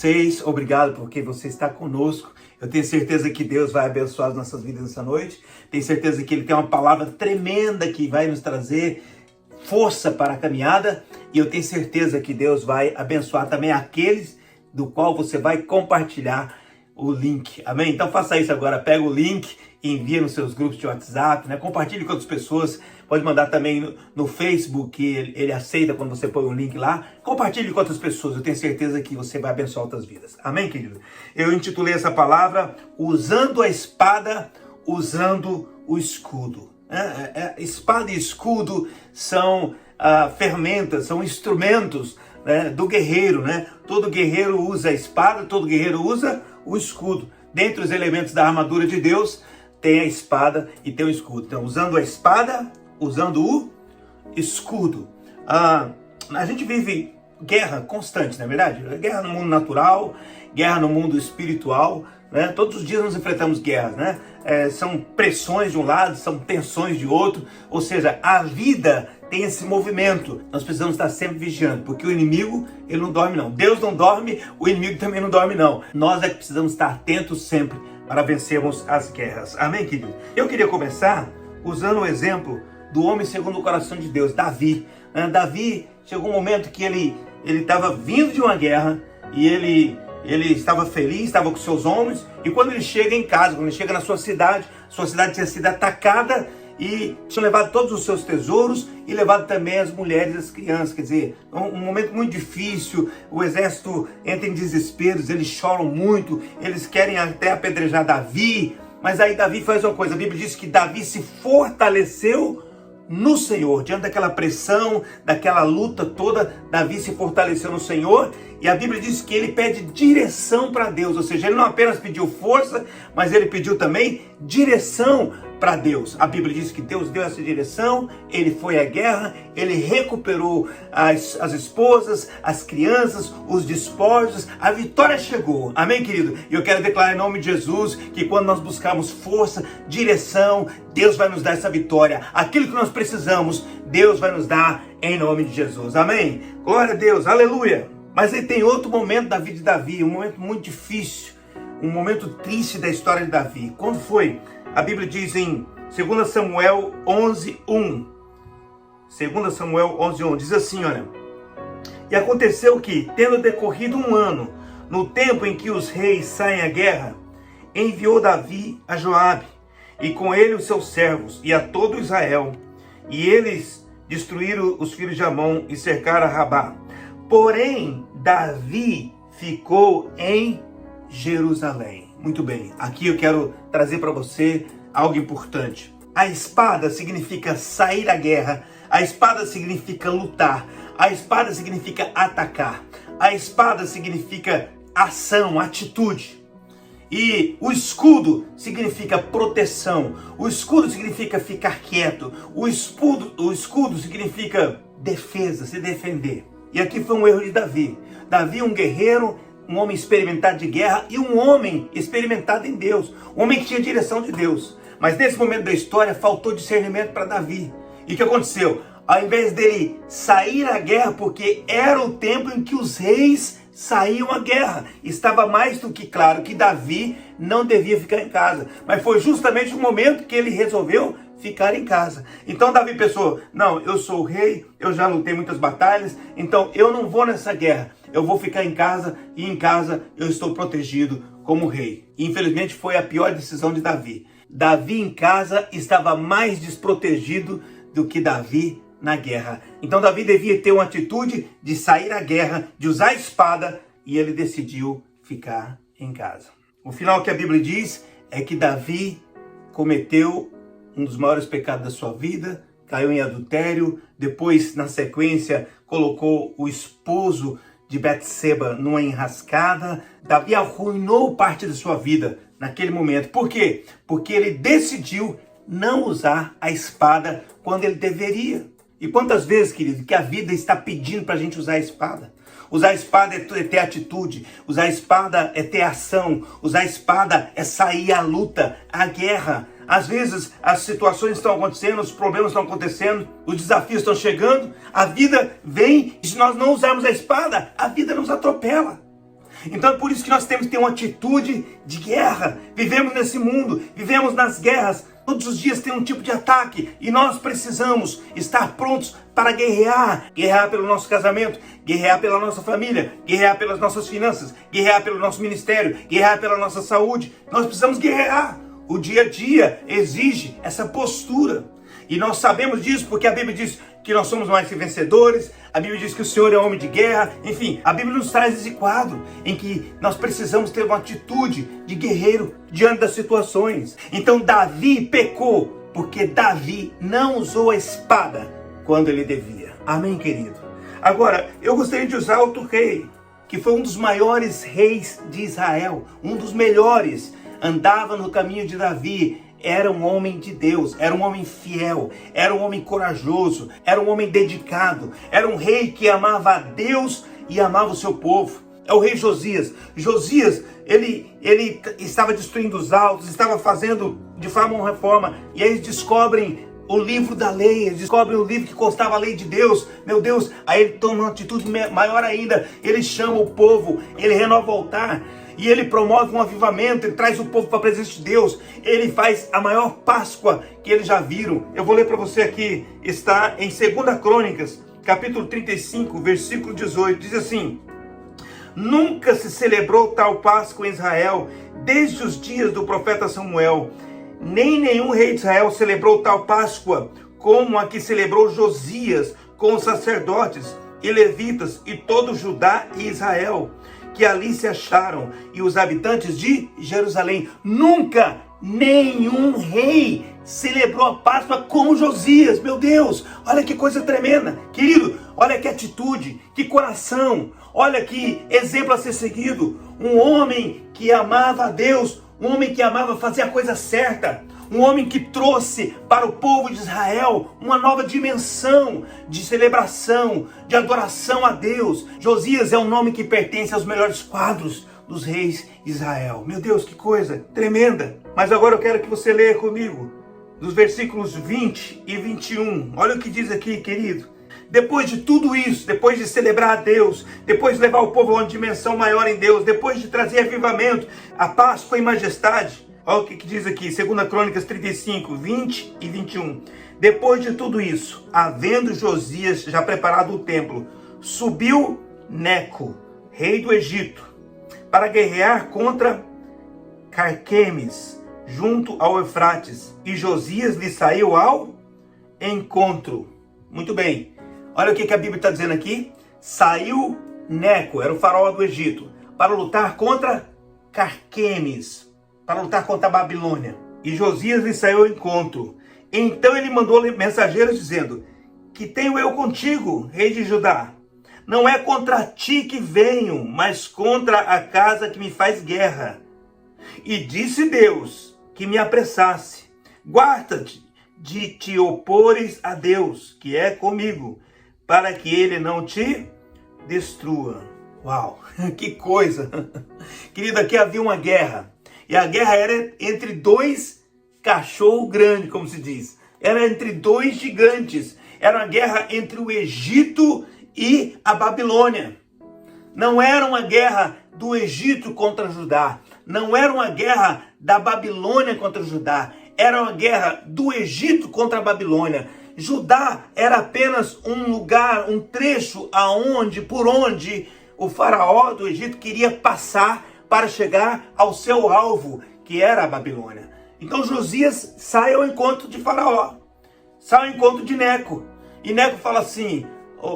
Vocês, obrigado porque você está conosco. Eu tenho certeza que Deus vai abençoar as nossas vidas nessa noite. Tenho certeza que Ele tem uma palavra tremenda que vai nos trazer força para a caminhada. E eu tenho certeza que Deus vai abençoar também aqueles do qual você vai compartilhar o link. Amém? Então faça isso agora. Pega o link e envia nos seus grupos de WhatsApp, né? Compartilhe com outras pessoas. Pode mandar também no Facebook, ele aceita quando você põe um link lá. Compartilhe com outras pessoas. Eu tenho certeza que você vai abençoar outras vidas. Amém, querido? Eu intitulei essa palavra usando a espada, usando o escudo. Espada e escudo são ferramentas, são instrumentos, né, do guerreiro, né? Todo guerreiro usa a espada, todo guerreiro usa o escudo. Dentre os elementos da armadura de Deus, tem a espada e tem o escudo. Então, usando a espada, usando o escudo. A gente vive guerra constante, não é verdade? Guerra no mundo natural, guerra no mundo espiritual, né? Todos os dias nós enfrentamos guerras, né? São pressões de um lado, são tensões de outro. Ou seja, a vida tem esse movimento. Nós precisamos estar sempre vigiando, porque o inimigo, ele não dorme não. Deus não dorme, o inimigo também não dorme não. Nós é que precisamos estar atentos sempre para vencermos as guerras. Amém, querido? Eu queria começar usando o exemplo do homem segundo o coração de Deus, Davi. Davi, chegou um momento que ele estava vindo de uma guerra e ele estava feliz, estava com seus homens, e quando ele chega em casa, quando ele chega na sua cidade tinha sido atacada e tinha levado todos os seus tesouros e levado também as mulheres e as crianças. Quer dizer, um momento muito difícil, o exército entra em desesperos, eles choram muito, eles querem até apedrejar Davi, mas aí Davi faz uma coisa, a Bíblia diz que Davi se fortaleceu no Senhor. Diante daquela pressão, daquela luta toda, Davi se fortaleceu no Senhor, e a Bíblia diz que ele pede direção para Deus, ou seja, ele não apenas pediu força, mas ele pediu também direção para Deus. A Bíblia diz que Deus deu essa direção, ele foi à guerra, ele recuperou as esposas, as crianças, os despojos, a vitória chegou. Amém, querido? E eu quero declarar em nome de Jesus que quando nós buscarmos força, direção, Deus vai nos dar essa vitória. Aquilo que nós precisamos, Deus vai nos dar em nome de Jesus. Amém? Glória a Deus, aleluia! Mas aí tem outro momento da vida de Davi, um momento muito difícil, um momento triste da história de Davi. Quando foi? A Bíblia diz em 2 Samuel 11:1. 2 Samuel 11:1 diz assim, olha: E aconteceu que, tendo decorrido um ano, no tempo em que os reis saem à guerra, enviou Davi a Joabe, e com ele os seus servos, e a todo Israel. E eles destruíram os filhos de Amon e cercaram Rabá. Porém, Davi ficou em Jerusalém. Muito bem, aqui eu quero trazer para você algo importante. A espada significa sair à guerra, a espada significa lutar, a espada significa atacar, a espada significa ação, atitude. E o escudo significa proteção, o escudo significa ficar quieto, o escudo significa defesa, se defender. E aqui foi um erro de Davi. Davi, um guerreiro, um homem experimentado de guerra e um homem experimentado em Deus, um homem que tinha direção de Deus. Mas nesse momento da história faltou discernimento para Davi. E o que aconteceu? Ao invés dele sair à guerra, porque era o tempo em que os reis saíam à guerra, estava mais do que claro que Davi não devia ficar em casa. Mas foi justamente o momento que ele resolveu ficar em casa. Então Davi pensou, não, eu sou o rei, eu já lutei muitas batalhas, então eu não vou nessa guerra, eu vou ficar em casa, e em casa eu estou protegido como rei. E, infelizmente foi a pior decisão de Davi. Davi em casa estava mais desprotegido do que Davi na guerra. Então Davi devia ter uma atitude de sair à guerra, de usar a espada, e ele decidiu ficar em casa. O final que a Bíblia diz é que Davi cometeu um dos maiores pecados da sua vida, caiu em adultério, depois, na sequência, colocou o esposo de Betseba numa enrascada. Davi arruinou parte da sua vida naquele momento. Por quê? Porque ele decidiu não usar a espada quando ele deveria. E quantas vezes, querido, que a vida está pedindo para a gente usar a espada? Usar a espada é ter atitude, usar a espada é ter ação, usar a espada é sair à luta, à guerra. Às vezes as situações estão acontecendo, os problemas estão acontecendo, os desafios estão chegando, a vida vem, e se nós não usarmos a espada, a vida nos atropela. Então é por isso que nós temos que ter uma atitude de guerra. Vivemos nesse mundo, vivemos nas guerras. Todos os dias tem um tipo de ataque e nós precisamos estar prontos para guerrear. Guerrear pelo nosso casamento, guerrear pela nossa família, guerrear pelas nossas finanças, guerrear pelo nosso ministério, guerrear pela nossa saúde. Nós precisamos guerrear. O dia a dia exige essa postura. E nós sabemos disso porque a Bíblia diz que nós somos mais que vencedores. A Bíblia diz que o Senhor é homem de guerra. Enfim, a Bíblia nos traz esse quadro em que nós precisamos ter uma atitude de guerreiro diante das situações. Então Davi pecou porque Davi não usou a espada quando ele devia. Amém, querido? Agora, eu gostaria de usar outro rei, que foi um dos maiores reis de Israel, um dos melhores, andava no caminho de Davi. Era um homem de Deus, era um homem fiel, era um homem corajoso, era um homem dedicado, era um rei que amava a Deus e amava o seu povo. É o rei Josias. Josias, ele estava destruindo os altos, estava fazendo de forma uma reforma, e aí eles descobrem o livro da lei, eles descobrem o livro que constava a lei de Deus. Meu Deus, aí ele toma uma atitude maior ainda, ele chama o povo, ele renova o altar. E ele promove um avivamento, ele traz o povo para a presença de Deus. Ele faz a maior Páscoa que eles já viram. Eu vou ler para você aqui, está em 2 Crônicas, capítulo 35, versículo 18. Diz assim: nunca se celebrou tal Páscoa em Israel, desde os dias do profeta Samuel. Nem nenhum rei de Israel celebrou tal Páscoa, como a que celebrou Josias, com os sacerdotes e levitas e todo Judá e Israel, que ali se acharam, e os habitantes de Jerusalém. Nunca nenhum rei celebrou a Páscoa como Josias. Meu Deus, olha que coisa tremenda. Querido, olha que atitude, que coração, olha que exemplo a ser seguido. Um homem que amava a Deus, um homem que amava fazer a coisa certa, um homem que trouxe para o povo de Israel uma nova dimensão de celebração, de adoração a Deus. Josias é um nome que pertence aos melhores quadros dos reis de Israel. Meu Deus, que coisa tremenda! Mas agora eu quero que você leia comigo, dos versículos 20 e 21. Olha o que diz aqui, querido. Depois de tudo isso, depois de celebrar a Deus, depois de levar o povo a uma dimensão maior em Deus, depois de trazer avivamento, a Páscoa e majestade, olha o que diz aqui, 2 Crônicas 35, 20 e 21. Depois de tudo isso, havendo Josias já preparado o templo, subiu Neco, rei do Egito, para guerrear contra Carquemes, junto ao Eufrates. E Josias lhe saiu ao encontro. Muito bem. Olha o que a Bíblia está dizendo aqui. Saiu Neco, era o faraó do Egito, para lutar contra Carquemes, para lutar contra a Babilônia. E Josias lhe saiu ao encontro. Então ele mandou mensageiros dizendo: que tenho eu contigo, rei de Judá? Não é contra ti que venho, mas contra a casa que me faz guerra. E disse Deus que me apressasse. Guarda-te de te opores a Deus, que é comigo, para que ele não te destrua. Uau, que coisa! Querido, aqui havia uma guerra. E a guerra era entre dois cachorros grandes, como se diz. Era entre dois gigantes. Era uma guerra entre o Egito e a Babilônia. Não era uma guerra do Egito contra Judá. Não era uma guerra da Babilônia contra Judá. Era uma guerra do Egito contra a Babilônia. Judá era apenas um lugar, um trecho por onde o faraó do Egito queria passar para chegar ao seu alvo, que era a Babilônia. Então Josias sai ao encontro de faraó, sai ao encontro de Neco. E Neco fala assim: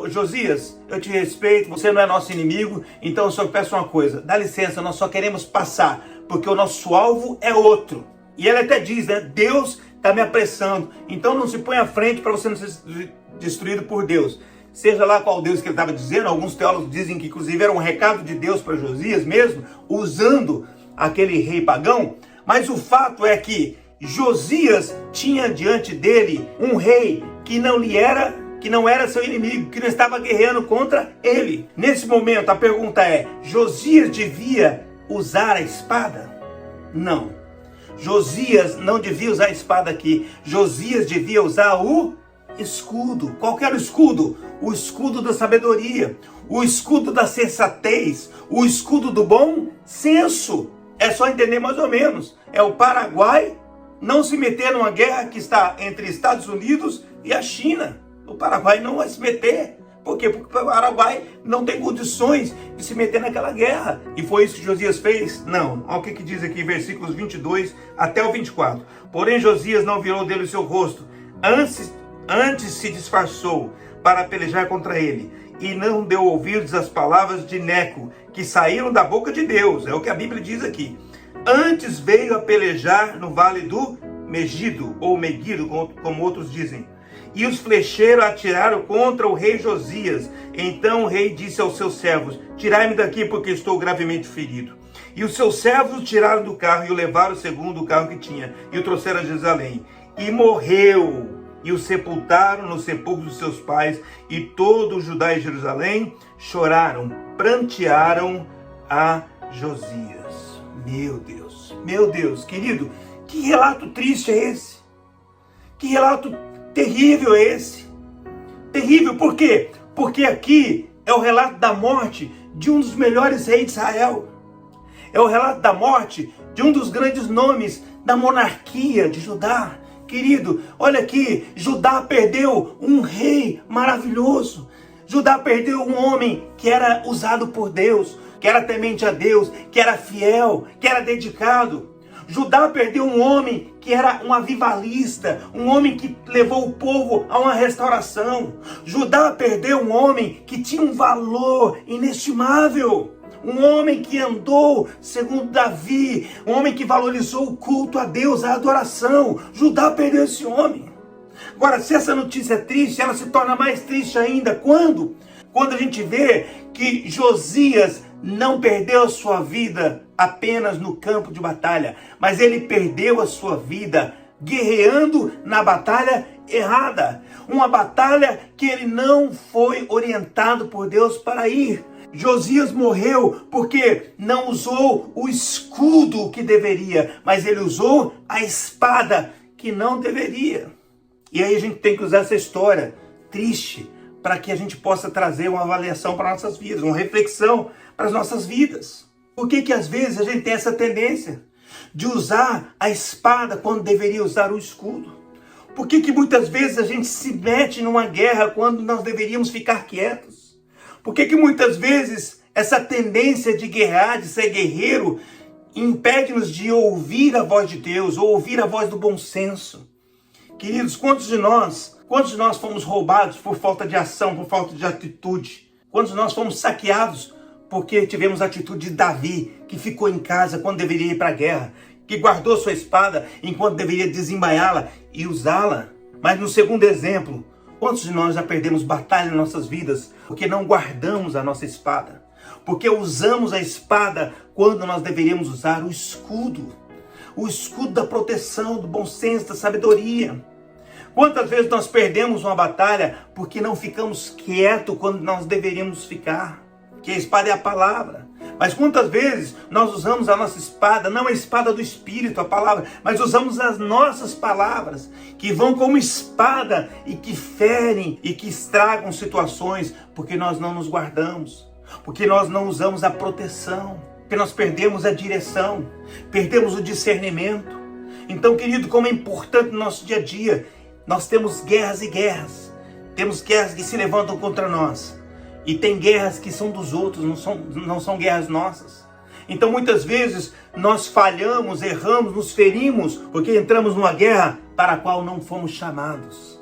Josias, eu te respeito, você não é nosso inimigo, então eu só peço uma coisa, dá licença, nós só queremos passar, porque o nosso alvo é outro. E ele até diz, né, Deus está me apressando, então não se põe à frente para você não ser destruído por Deus. Seja lá qual Deus que ele estava dizendo, alguns teólogos dizem que inclusive era um recado de Deus para Josias mesmo, usando aquele rei pagão, mas o fato é que Josias tinha diante dele um rei que não era seu inimigo, que não estava guerreando contra ele. Nesse momento a pergunta é: Josias devia usar a espada? Não. Josias não devia usar a espada aqui. Josias devia usar o escudo. Qual que era o escudo? O escudo da sabedoria, o escudo da sensatez, o escudo do bom senso. É só entender mais ou menos. É o Paraguai não se meter numa guerra que está entre Estados Unidos e a China. O Paraguai não vai se meter. Por quê? Porque o Paraguai não tem condições de se meter naquela guerra. E foi isso que Josias fez? Não. Olha o que diz aqui, versículos 22 até o 24. Porém, Josias não virou dele o seu rosto. Antes se disfarçou para pelejar contra ele. E não deu ouvidos às palavras de Neco, que saíram da boca de Deus. É o que a Bíblia diz aqui. Antes veio a pelejar no vale do Megido, ou Megido, como outros dizem. E os flecheiros atiraram contra o rei Josias. Então o rei disse aos seus servos: tirai-me daqui, porque estou gravemente ferido. E os seus servos o tiraram do carro e o levaram segundo o carro que tinha, e o trouxeram a Jerusalém. E morreu, e o sepultaram no sepulcro dos seus pais, e todo o Judá e Jerusalém choraram, prantearam a Josias. Meu Deus, querido, que relato triste é esse? Que relato terrível é esse? Terrível, por quê? Porque aqui é o relato da morte de um dos melhores reis de Israel. É o relato da morte de um dos grandes nomes da monarquia de Judá. Querido, olha aqui, Judá perdeu um rei maravilhoso. Judá perdeu um homem que era usado por Deus, que era temente a Deus, que era fiel, que era dedicado. Judá perdeu um homem que era um avivalista, um homem que levou o povo a uma restauração. Judá perdeu um homem que tinha um valor inestimável. Um homem que andou segundo Davi, um homem que valorizou o culto a Deus, a adoração. Judá perdeu esse homem. Agora, se essa notícia é triste, ela se torna mais triste ainda. Quando? Quando a gente vê que Josias não perdeu a sua vida apenas no campo de batalha, mas ele perdeu a sua vida guerreando na batalha errada. Uma batalha que ele não foi orientado por Deus para ir. Josias morreu porque não usou o escudo que deveria, mas ele usou a espada que não deveria. E aí a gente tem que usar essa história triste para que a gente possa trazer uma avaliação para nossas vidas, uma reflexão para as nossas vidas. Por que às vezes a gente tem essa tendência de usar a espada quando deveria usar o escudo? Por que muitas vezes a gente se mete numa guerra quando nós deveríamos ficar quietos? Por que muitas vezes essa tendência de guerrear, de ser guerreiro, impede-nos de ouvir a voz de Deus, ou ouvir a voz do bom senso? Queridos, quantos de nós fomos roubados por falta de ação, por falta de atitude? Quantos de nós fomos saqueados porque tivemos a atitude de Davi, que ficou em casa quando deveria ir para a guerra, que guardou sua espada enquanto deveria desembaiá-la e usá-la? Mas no segundo exemplo, quantos de nós já perdemos batalha em nossas vidas porque não guardamos a nossa espada? Porque usamos a espada quando nós deveríamos usar o escudo da proteção, do bom senso, da sabedoria. Quantas vezes nós perdemos uma batalha porque não ficamos quietos quando nós deveríamos ficar? Que a espada é a palavra. Mas quantas vezes nós usamos a nossa espada, não a espada do Espírito, a palavra, mas usamos as nossas palavras, que vão como espada e que ferem e que estragam situações, porque nós não nos guardamos, porque nós não usamos a proteção, porque nós perdemos a direção, perdemos o discernimento. Então, querido, como é importante no nosso dia a dia, nós temos guerras e guerras, temos guerras que se levantam contra nós. E tem guerras que são dos outros, não são guerras nossas. Então muitas vezes nós falhamos, erramos, nos ferimos, porque entramos numa guerra para a qual não fomos chamados.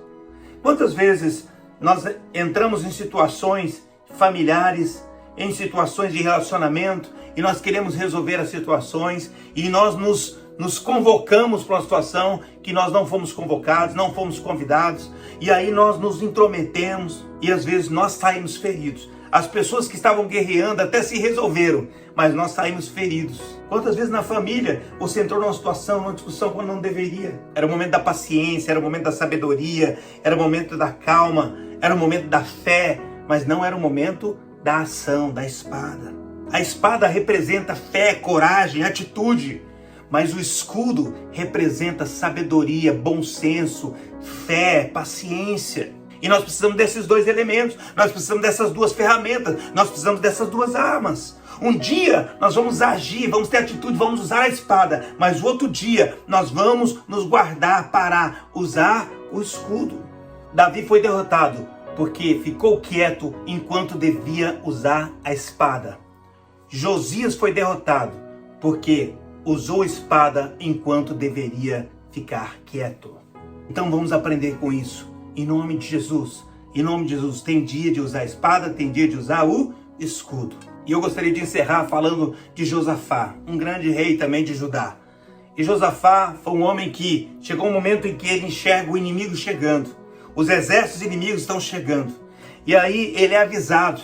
Quantas vezes nós entramos em situações familiares, em situações de relacionamento, e nós queremos resolver as situações, e nós nos convocamos para uma situação que nós não fomos convocados, não fomos convidados, e aí nós nos intrometemos, e às vezes nós saímos feridos. As pessoas que estavam guerreando até se resolveram, mas nós saímos feridos. Quantas vezes na família você entrou numa situação, numa discussão quando não deveria? Era o momento da paciência, era o momento da sabedoria, era o momento da calma, era o momento da fé, mas não era o momento da ação, da espada. A espada representa fé, coragem, atitude. mas o escudo representa sabedoria, bom senso, fé, paciência. E nós precisamos desses dois elementos, nós precisamos dessas duas ferramentas, nós precisamos dessas duas armas. Um dia nós vamos agir, vamos ter atitude, vamos usar a espada, mas o outro dia nós vamos nos guardar para usar o escudo. Davi foi derrotado porque ficou quieto enquanto devia usar a espada. Josias foi derrotado porque usou a espada enquanto deveria ficar quieto. Então vamos aprender com isso. Em nome de Jesus. Em nome de Jesus, tem dia de usar a espada, tem dia de usar o escudo. E eu gostaria de encerrar falando de Josafá, um grande rei também de Judá. E Josafá foi um homem que chegou um momento em que ele enxerga o inimigo chegando. Os exércitos inimigos estão chegando. E aí ele é avisado.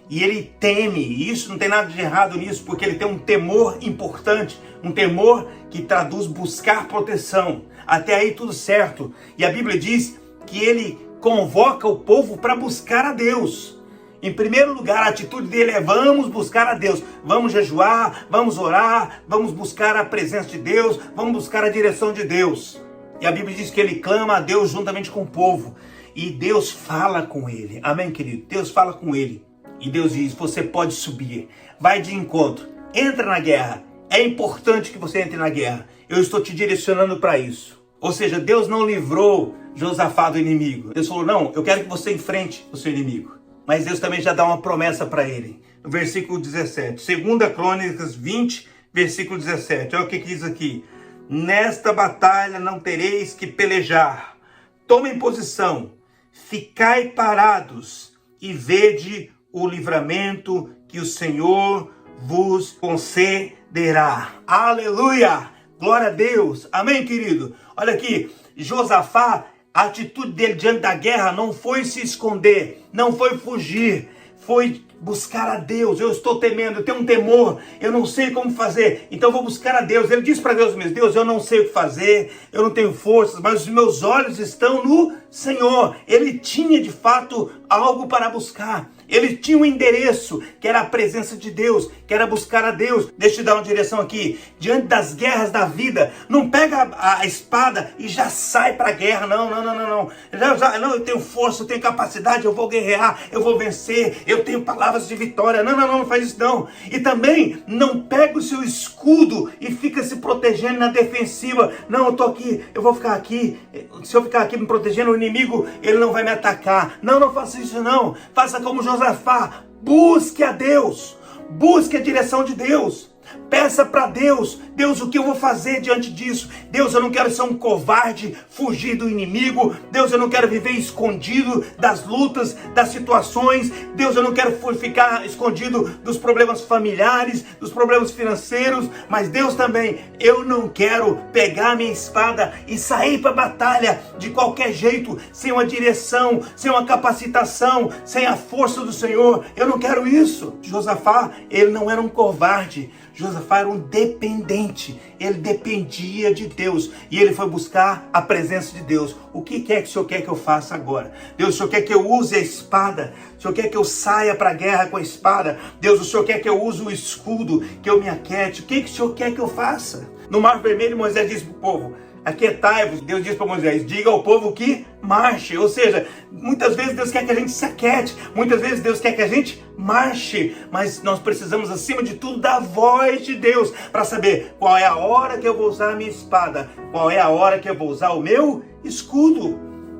E ele teme, e isso não tem nada de errado nisso, porque ele tem um temor importante, um temor que traduz buscar proteção. Até aí tudo certo. E a Bíblia diz que ele convoca o povo para buscar a Deus. Em primeiro lugar, a atitude dele é: vamos buscar a Deus, vamos jejuar, vamos orar, vamos buscar a presença de Deus, vamos buscar a direção de Deus. E a Bíblia diz que ele clama a Deus juntamente com o povo, e Deus fala com ele. Amém, querido? Deus fala com ele, e Deus diz: você pode subir, vai de encontro, entra na guerra, é importante que você entre na guerra, eu estou te direcionando para isso. Ou seja, Deus não livrou Josafá do inimigo. Deus falou: não, eu quero que você enfrente o seu inimigo. Mas Deus também já dá uma promessa para ele. No versículo 17. 2 Crônicas 20, versículo 17. Olha o que diz aqui. Nesta batalha não tereis que pelejar. Tomem posição. Ficai parados e vede o livramento que o Senhor vos concederá. Aleluia! Glória a Deus. Amém, querido? Olha aqui, Josafá, a atitude dele diante da guerra não foi se esconder, não foi fugir, foi buscar a Deus. Eu estou temendo, eu tenho um temor, eu não sei como fazer, então vou buscar a Deus. Ele disse para Deus mesmo: Deus, eu não sei o que fazer, eu não tenho forças, mas os meus olhos estão no Senhor. Ele tinha de fato algo para buscar. Ele tinha um endereço, que era a presença de Deus, que era buscar a Deus. Deixa eu te dar uma direção aqui. Diante das guerras da vida, não pega a espada e já sai para a guerra. Não. Não, eu tenho força, eu tenho capacidade, eu vou guerrear, eu vou vencer, eu tenho palavras de vitória. Não faz isso não. E também não pega o seu escudo e fica se protegendo na defensiva. Não, eu tô aqui, eu vou ficar aqui. Se eu ficar aqui me protegendo, o inimigo, ele não vai me atacar. Não faça isso não. Faça como Josafá, busque a Deus, busque a direção de Deus, peça para Deus: Deus, o que eu vou fazer diante disso? Deus, eu não quero ser um covarde, fugir do inimigo. Deus, eu não quero viver escondido das lutas, das situações. Deus, eu não quero ficar escondido dos problemas familiares, dos problemas financeiros. Mas Deus também, eu não quero pegar minha espada e sair para a batalha de qualquer jeito, sem uma direção, sem uma capacitação, sem a força do Senhor. Eu não quero isso. Josafá, ele não era um covarde. Josafá era um dependente, ele dependia de Deus e ele foi buscar a presença de Deus. O que é que o Senhor quer que eu faça agora? Deus, o Senhor quer que eu use a espada? O Senhor quer que eu saia para a guerra com a espada? Deus, o Senhor quer que eu use o escudo, que eu me aquiete? O que o Senhor quer que eu faça? No Mar Vermelho, Moisés disse para o povo: aquietai-vos. Deus diz para Moisés: diga ao povo que marche. Ou seja, muitas vezes Deus quer que a gente se aquiete, muitas vezes Deus quer que a gente marche, mas nós precisamos, acima de tudo, da voz de Deus para saber qual é a hora que eu vou usar a minha espada, qual é a hora que eu vou usar o meu escudo.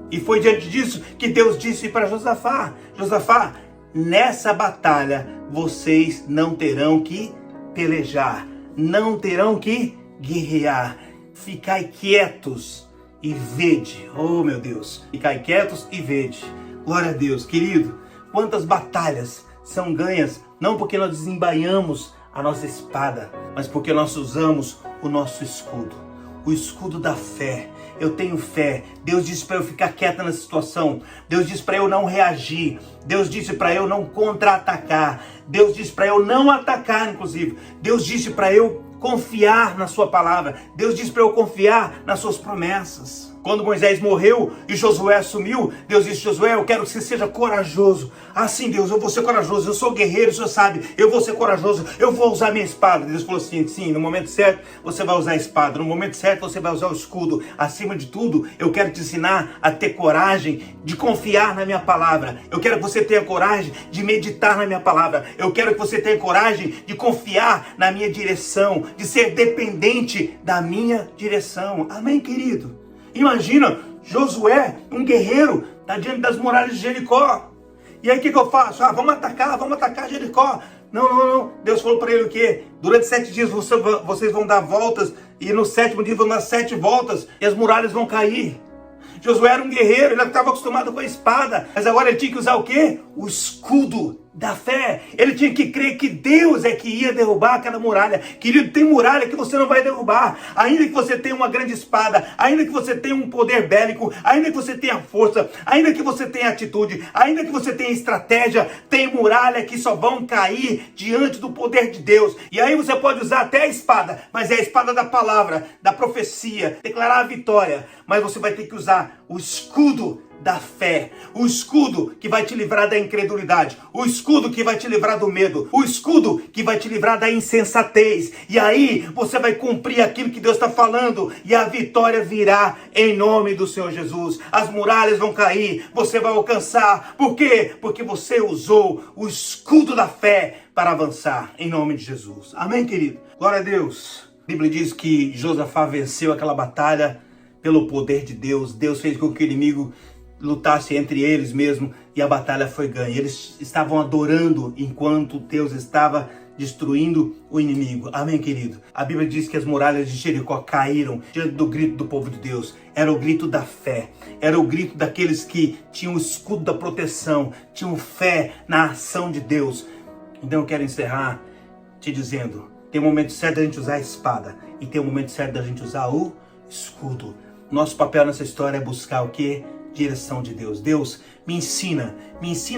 E foi diante disso que Deus disse para Josafá: Josafá, nessa batalha vocês não terão que pelejar, não terão que guerrear. Ficai quietos e vede. Oh, meu Deus. Ficai quietos e vede. Glória a Deus. Querido, quantas batalhas são ganhas, não porque nós desembainhamos a nossa espada, mas porque nós usamos o nosso escudo. O escudo da fé. Eu tenho fé. Deus disse para eu ficar quieta na situação. Deus disse para eu não reagir. Deus disse para eu não contra-atacar. Deus disse para eu não atacar, inclusive. Deus disse para eu confiar na sua palavra. Deus disse para eu confiar nas suas promessas. Quando Moisés morreu e Josué assumiu, Deus disse: Josué, eu quero que você seja corajoso. Assim, Deus, eu vou ser corajoso, eu sou guerreiro, o Senhor sabe, eu vou ser corajoso, eu vou usar minha espada. Deus falou assim: sim, no momento certo você vai usar a espada, no momento certo você vai usar o escudo. Acima de tudo, eu quero te ensinar a ter coragem de confiar na minha palavra. Eu quero que você tenha coragem de meditar na minha palavra. Eu quero que você tenha coragem de confiar na minha direção, de ser dependente da minha direção. Amém, querido? Imagina, Josué, um guerreiro, está diante das muralhas de Jericó. E aí o que eu faço? Vamos atacar Jericó. Não. Deus falou para ele o quê? Durante 7 dias vocês vão dar voltas, e no 7º dia vão dar 7 voltas, e as muralhas vão cair. Josué era um guerreiro, ele estava acostumado com a espada, mas agora ele tinha que usar o quê? O escudo da fé. Ele tinha que crer que Deus é que ia derrubar aquela muralha. Querido, tem muralha que você não vai derrubar. Ainda que você tenha uma grande espada, ainda que você tenha um poder bélico, ainda que você tenha força, ainda que você tenha atitude, ainda que você tenha estratégia, tem muralha que só vão cair diante do poder de Deus. E aí você pode usar até a espada, mas é a espada da palavra, da profecia, declarar a vitória. Mas você vai ter que usar o escudo da fé, o escudo que vai te livrar da incredulidade, o escudo que vai te livrar do medo, o escudo que vai te livrar da insensatez. E aí você vai cumprir aquilo que Deus está falando, e a vitória virá em nome do Senhor Jesus. As muralhas vão cair, você vai alcançar. Por quê? Porque você usou o escudo da fé para avançar, em nome de Jesus. Amém, querido? Glória a Deus. A Bíblia diz que Josafá venceu aquela batalha pelo poder de Deus. Deus fez com que o inimigo lutasse entre eles mesmo, e a batalha foi ganha. Eles estavam adorando enquanto Deus estava destruindo o inimigo. Amém, querido? A Bíblia diz que as muralhas de Jericó caíram diante do grito do povo de Deus. Era o grito da fé, era o grito daqueles que tinham o escudo da proteção, tinham fé na ação de Deus. Então eu quero encerrar te dizendo: tem um momento certo da gente usar a espada, e tem um momento certo da gente usar o escudo. Nosso papel nessa história é buscar o quê? Direção de Deus. Deus, me ensina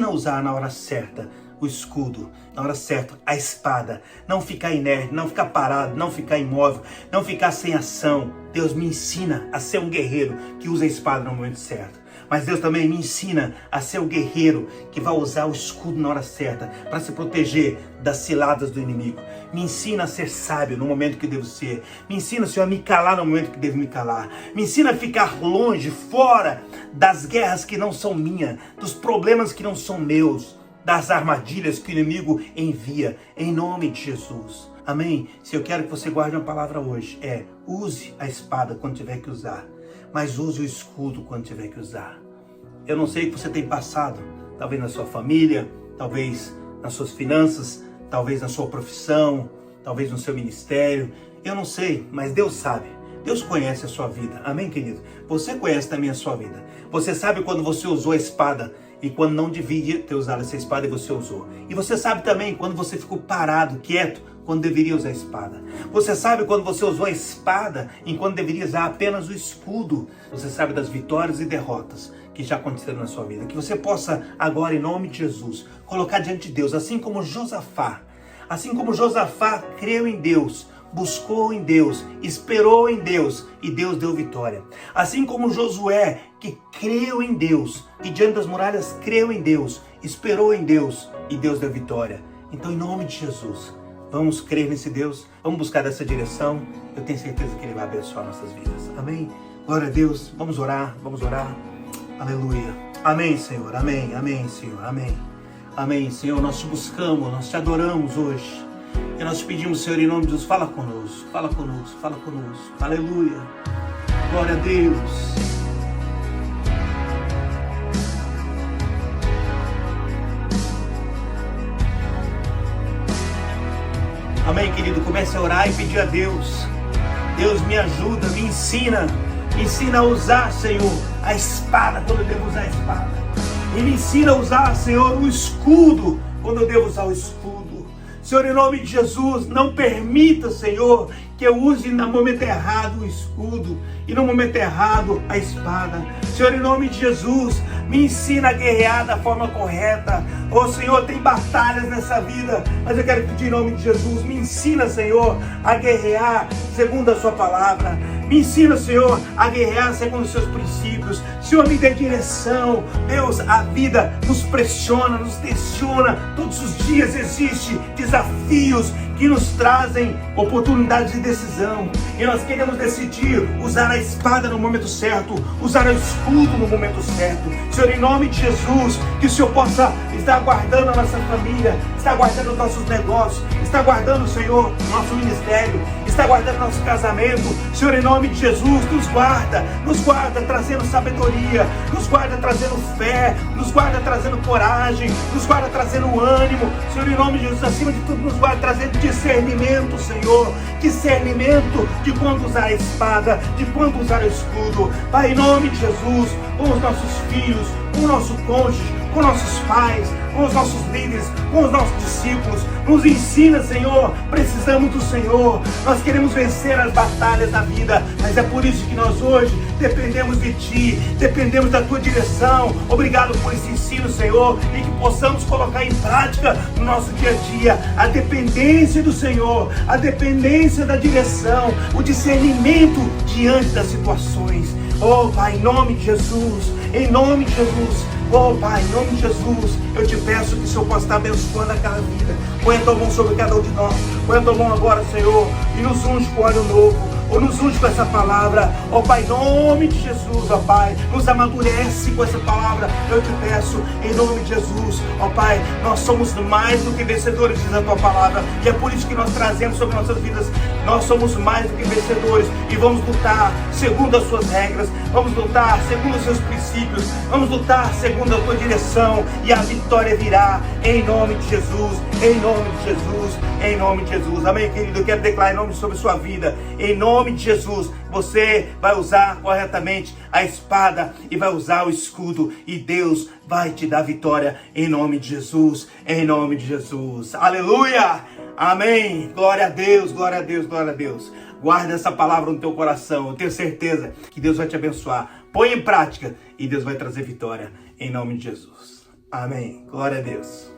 a usar na hora certa o escudo, na hora certa a espada, não ficar inerte, não ficar parado, não ficar imóvel, não ficar sem ação. Deus, me ensina a ser um guerreiro que usa a espada no momento certo. Mas Deus também me ensina a ser o guerreiro que vai usar o escudo na hora certa para se proteger das ciladas do inimigo. Me ensina a ser sábio no momento que devo ser. Me ensina, Senhor, a me calar no momento que devo me calar. Me ensina a ficar longe, fora das guerras que não são minhas, dos problemas que não são meus, das armadilhas que o inimigo envia, em nome de Jesus. Amém? Se eu quero que você guarde uma palavra hoje, use a espada quando tiver que usar, mas use o escudo quando tiver que usar. Eu não sei o que você tem passado, talvez na sua família, talvez nas suas finanças, talvez na sua profissão, talvez no seu ministério. Eu não sei, mas Deus sabe. Deus conhece a sua vida. Amém, querido? Você conhece também a sua vida. Você sabe quando você usou a espada e quando não devia ter usado essa espada e você usou. E você sabe também quando você ficou parado, quieto, quando deveria usar a espada. Você sabe quando você usou a espada enquanto deveria usar apenas o escudo. Você sabe das vitórias e derrotas que já aconteceram na sua vida. Que você possa agora, em nome de Jesus, colocar diante de Deus, assim como Josafá creu em Deus, buscou em Deus, esperou em Deus, e Deus deu vitória. Assim como Josué, que creu em Deus, e diante das muralhas creu em Deus, esperou em Deus, e Deus deu vitória. Então, em nome de Jesus, vamos crer nesse Deus, vamos buscar essa direção. Eu tenho certeza que Ele vai abençoar nossas vidas. Amém? Glória a Deus. Vamos orar. Aleluia. Amém, Senhor. Amém, Senhor. Amém. Amém, Senhor. Nós te buscamos, nós te adoramos hoje. E nós te pedimos, Senhor, em nome de Jesus, fala conosco. Aleluia. Glória a Deus. Amém, querido? Comece a orar e pedir a Deus. Deus, me ajuda, me ensina a usar, Senhor, a espada quando eu devo usar a espada. E me ensina a usar, Senhor, o escudo quando eu devo usar o escudo. Senhor, em nome de Jesus, não permita, Senhor, que eu use no momento errado o escudo e no momento errado a espada. Senhor, em nome de Jesus, me ensina a guerrear da forma correta. Oh, Senhor, tem batalhas nessa vida, mas eu quero pedir em nome de Jesus, me ensina, Senhor, a guerrear segundo a sua palavra. Me ensina, Senhor, a guerrear segundo os seus princípios. Senhor, me dê direção. Deus, a vida nos pressiona, nos tensiona. Todos os dias existem desafios que nos trazem oportunidades de decisão. E nós queremos decidir usar a espada no momento certo, usar o escudo no momento certo. Senhor, em nome de Jesus, que o Senhor possa estar guardando a nossa família, estar guardando os nossos negócios, estar guardando, Senhor, nosso ministério, estar guardando nosso casamento. Senhor, em nome de Jesus, nos guarda trazendo sabedoria, nos guarda trazendo fé, nos guarda trazendo coragem, nos guarda trazendo ânimo. Senhor, em nome de Jesus, acima de tudo, nos guarda trazendo discernimento, Senhor, discernimento de quando usar a espada, de quando usar o escudo. Pai, em nome de Jesus, com os nossos filhos, com o nosso cônjuge, com nossos pais, com os nossos líderes, com os nossos discípulos. Nos ensina, Senhor, precisamos do Senhor. Nós queremos vencer as batalhas da vida, mas é por isso que nós hoje dependemos de Ti, dependemos da Tua direção. Obrigado por esse ensino, Senhor, e que possamos colocar em prática no nosso dia a dia a dependência do Senhor, a dependência da direção, o discernimento diante das situações. Oh, Pai, em nome de Jesus, em nome de Jesus. Oh, Pai, em nome de Jesus, eu te peço que o Senhor possa estar abençoando aquela vida. Põe a tua mão sobre cada um de nós. Põe a tua mão agora, Senhor, e nos unge com óleo novo. Ou nos unge com essa palavra. Oh, Pai, em nome de Jesus, ó Pai, nos amadurece com essa palavra. Eu te peço, em nome de Jesus, ó Pai, nós somos mais do que vencedores, diz a tua palavra. E é por isso que nós trazemos sobre nossas vidas. Nós somos mais do que vencedores e vamos lutar segundo as suas regras. Vamos lutar segundo os seus princípios. Vamos lutar segundo a tua direção. E a vitória virá em nome de Jesus. Em nome de Jesus. Em nome de Jesus. Amém, querido? Eu quero declarar em nome sobre a sua vida. Em nome de Jesus, você vai usar corretamente a espada e vai usar o escudo. E Deus vai te dar vitória em nome de Jesus. Em nome de Jesus. Aleluia! Amém. Glória a Deus, glória a Deus, glória a Deus. Guarda essa palavra no teu coração. Eu tenho certeza que Deus vai te abençoar. Põe em prática e Deus vai trazer vitória em nome de Jesus. Amém. Glória a Deus.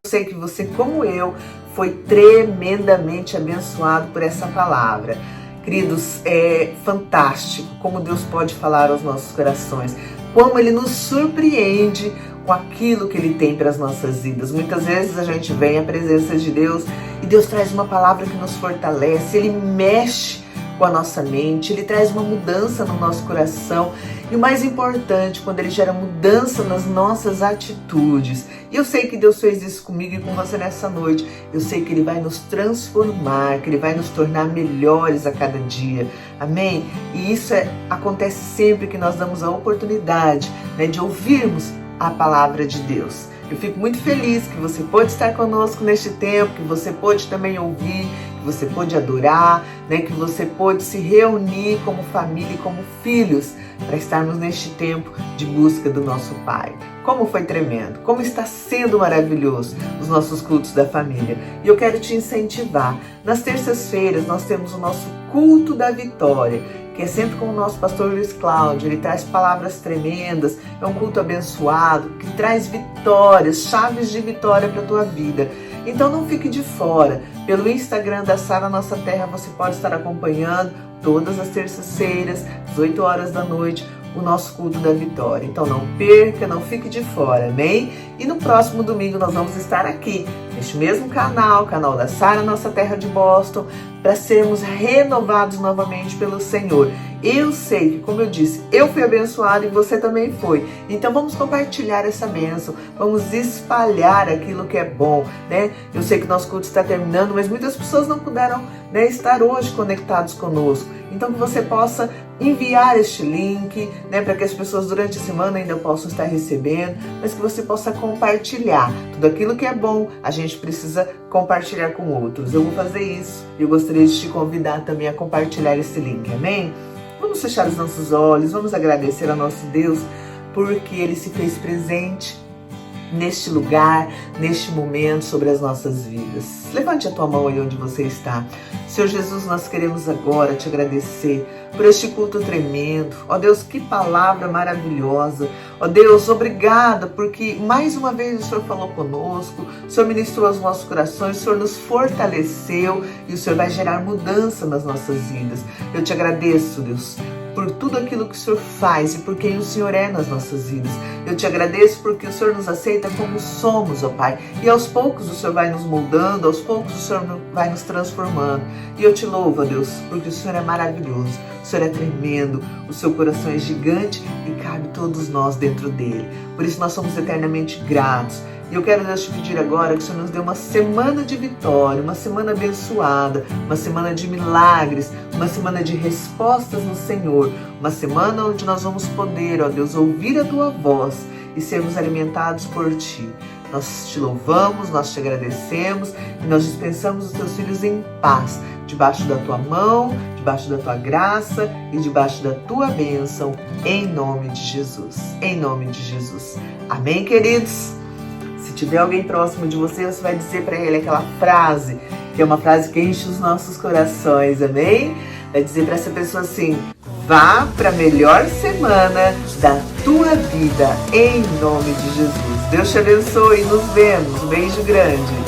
Eu sei que você, como eu, foi tremendamente abençoado por essa palavra. Queridos, é fantástico como Deus pode falar aos nossos corações, como Ele nos surpreende com aquilo que Ele tem para as nossas vidas. Muitas vezes a gente vem à presença de Deus e Deus traz uma palavra que nos fortalece, Ele mexe com a nossa mente, Ele traz uma mudança no nosso coração e o mais importante, quando Ele gera mudança nas nossas atitudes. E eu sei que Deus fez isso comigo e com você nessa noite. Eu sei que Ele vai nos transformar, que Ele vai nos tornar melhores a cada dia. Amém? E isso acontece sempre que nós damos a oportunidade, de ouvirmos a palavra de Deus. Eu fico muito feliz que você pôde estar conosco neste tempo, que você pôde também ouvir, que você pôde adorar, que você pôde se reunir como família e como filhos para estarmos neste tempo de busca do nosso Pai. Como foi tremendo, como está sendo maravilhoso os nossos cultos da família. E eu quero te incentivar. Nas terças-feiras nós temos o nosso culto da vitória, que é sempre com o nosso pastor Luiz Cláudio. Ele traz palavras tremendas, é um culto abençoado, que traz vitórias, chaves de vitória para a tua vida. Então não fique de fora. Pelo Instagram da Sara Nossa Terra você pode estar acompanhando todas as terças-feiras, às 8 horas da noite, o nosso culto da vitória. Então não perca, não fique de fora, amém? E no próximo domingo nós vamos estar aqui, neste mesmo canal da Sara Nossa Terra de Boston, para sermos renovados novamente pelo Senhor. Eu sei que, como eu disse, eu fui abençoado e você também foi. Então vamos compartilhar essa bênção, vamos espalhar aquilo que é bom, Eu sei que o nosso culto está terminando, mas muitas pessoas não puderam estar hoje conectados conosco. Então que você possa enviar este link, para que as pessoas durante a semana ainda possam estar recebendo, mas que você possa compartilhar tudo aquilo que é bom. A gente precisa compartilhar com outros. Eu vou fazer isso e eu gostaria de te convidar também a compartilhar esse link, amém? Vamos fechar os nossos olhos, vamos agradecer ao nosso Deus porque Ele se fez presente neste lugar, neste momento, sobre as nossas vidas. Levante a tua mão aí onde você está. Senhor Jesus, nós queremos agora te agradecer por este culto tremendo. Ó Deus, que palavra maravilhosa. Ó Deus, obrigada, porque mais uma vez o Senhor falou conosco, o Senhor ministrou aos nossos corações, o Senhor nos fortaleceu e o Senhor vai gerar mudança nas nossas vidas. Eu te agradeço, Deus, por tudo aquilo que o Senhor faz e por quem o Senhor é nas nossas vidas. Eu te agradeço porque o Senhor nos aceita como somos, ó Pai. E aos poucos o Senhor vai nos moldando, aos poucos o Senhor vai nos transformando. E eu te louvo, ó Deus, porque o Senhor é maravilhoso, o Senhor é tremendo, o seu coração é gigante e cabe todos nós dentro dele. Por isso nós somos eternamente gratos. E eu quero, Deus, te pedir agora que o Senhor nos dê uma semana de vitória, uma semana abençoada, uma semana de milagres, uma semana de respostas no Senhor, uma semana onde nós vamos poder, ó Deus, ouvir a Tua voz e sermos alimentados por Ti. Nós te louvamos, nós te agradecemos e nós dispensamos os Teus filhos em paz, debaixo da Tua mão, debaixo da Tua graça e debaixo da Tua bênção, em nome de Jesus. Em nome de Jesus. Amém, queridos? Se tiver alguém próximo de você, você vai dizer para ele aquela frase, que é uma frase que enche os nossos corações, amém? Vai dizer para essa pessoa assim: vá para a melhor semana da tua vida, em nome de Jesus. Deus te abençoe, nos vemos, um beijo grande.